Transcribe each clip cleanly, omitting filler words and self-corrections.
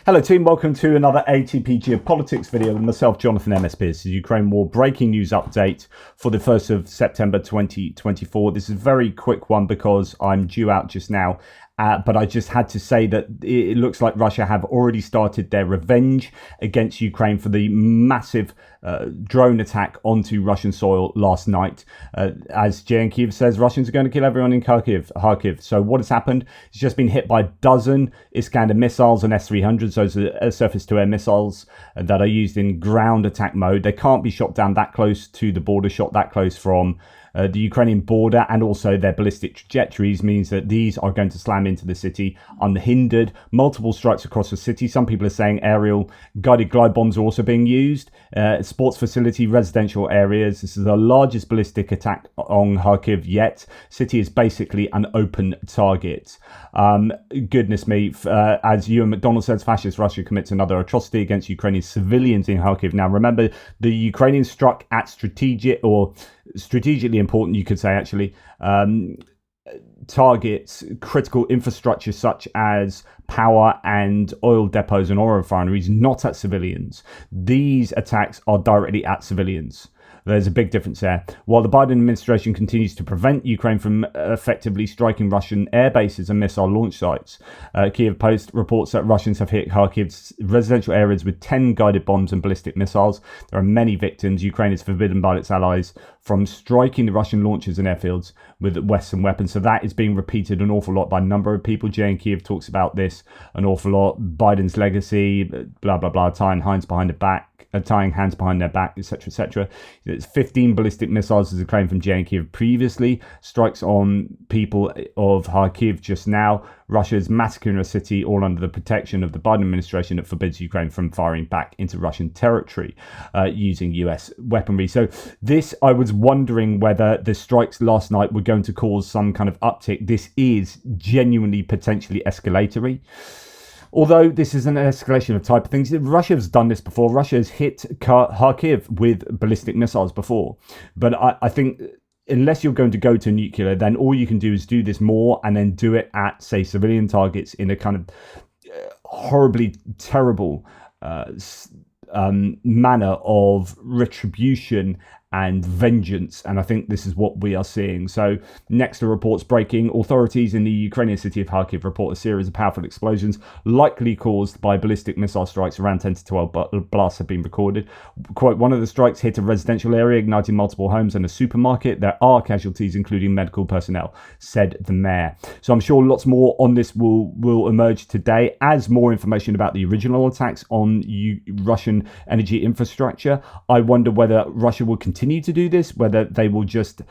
Hello team, welcome to another ATP Geopolitics video with myself, Jonathan MS Pearce. The Ukraine War breaking news update for the 1st of September 2024. This is a very quick one because I'm due out just now. But I just had to say that it looks like Russia have already started their revenge against Ukraine for the massive drone attack onto Russian soil last night. As Kiev says, Russians are going to kill everyone in Kharkiv. So what has happened? It's just been hit by a dozen Iskander missiles and S-300s. Those are surface-to-air missiles that are used in ground attack mode. They can't be shot down that close to the border, shot that close from the Ukrainian border, and also their ballistic trajectories means that these are going to slam into the city unhindered. Multiple strikes across the city. Some people are saying aerial guided glide bombs are also being used. Sports facility, residential areas. This is the largest ballistic attack on Kharkiv yet. City is basically an open target. Goodness me, as Ewan McDonald says, fascist Russia commits another atrocity against Ukrainian civilians in Kharkiv. Now remember, the Ukrainians struck at strategically important, you could say actually, targets critical infrastructure such as power and oil depots and oil refineries, not at civilians. These attacks are directly at civilians. There's a big difference there. While the Biden administration continues to prevent Ukraine from effectively striking Russian air bases and missile launch sites, Kiev Post reports that Russians have hit Kharkiv's residential areas with 10 guided bombs and ballistic missiles. There are many victims. Ukraine is forbidden by its allies from striking the Russian launchers and airfields with Western weapons. So that is being repeated an awful lot by a number of people. Jay and Kiev talks about this an awful lot. Biden's legacy, blah, blah, blah, tying hands behind their back, etc., etc. It's 15 ballistic missiles as a claim from Jay and Kiev previously. Strikes on people of Kharkiv just now. Russia's massacring a city all under the protection of the Biden administration that forbids Ukraine from firing back into Russian territory using US weaponry. So this, I was wondering whether the strikes last night were going to cause some kind of uptick. This is genuinely potentially escalatory. Although this is an escalation of type of things, Russia has done this before. Russia has hit Kharkiv with ballistic missiles before. But I think unless you're going to go to nuclear, then all you can do is do this more and then do it at, say, civilian targets in a kind of horribly terrible manner of retribution and vengeance, and I think this is what we are seeing. So next to reports breaking, authorities in the Ukrainian city of Kharkiv report a series of powerful explosions likely caused by ballistic missile strikes. Around 10 to 12 blasts have been recorded. Quote, one of the strikes hit a residential area, igniting multiple homes and a supermarket. There are casualties, including medical personnel, said the mayor. So I'm sure lots more on this will emerge today as more information about the original attacks on Russian energy infrastructure. I wonder whether Russia will continue to do this, whether they will just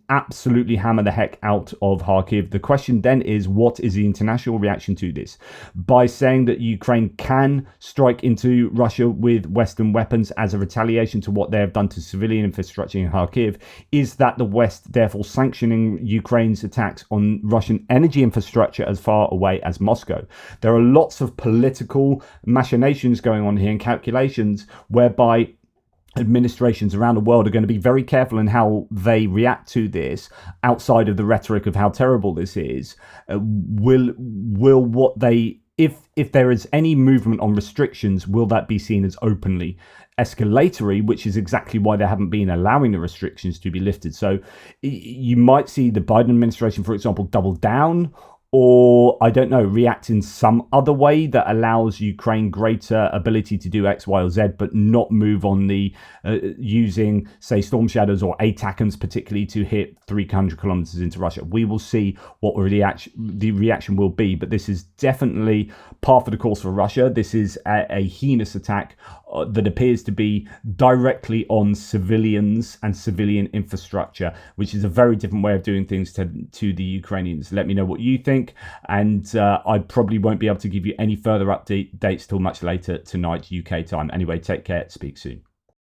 absolutely hammer the heck out of Kharkiv. The question then is, what is the international reaction to this? By saying that Ukraine can strike into Russia with Western weapons as a retaliation to what they have done to civilian infrastructure in Kharkiv, is that the West therefore sanctioning Ukraine's attacks on Russian energy infrastructure as far away as Moscow? There are lots of political machinations going on here and calculations whereby administrations around the world are going to be very careful in how they react to this outside of the rhetoric of how terrible this is. Will what they, if there is any movement on restrictions, will that be seen as openly escalatory, which is exactly why they haven't been allowing the restrictions to be lifted. So you might see the Biden administration, for example, double down, or, I don't know, react in some other way that allows Ukraine greater ability to do X, Y, or Z, but not move on the using, say, Storm Shadows or ATACMS particularly to hit 300 kilometers into Russia. We will see what the reaction will be, but this is definitely par for the course for Russia. This is a heinous attack that appears to be directly on civilians and civilian infrastructure, which is a very different way of doing things to the Ukrainians. Let me know what you think, and I probably won't be able to give you any further updates till much later tonight UK time. Anyway, take care, speak soon.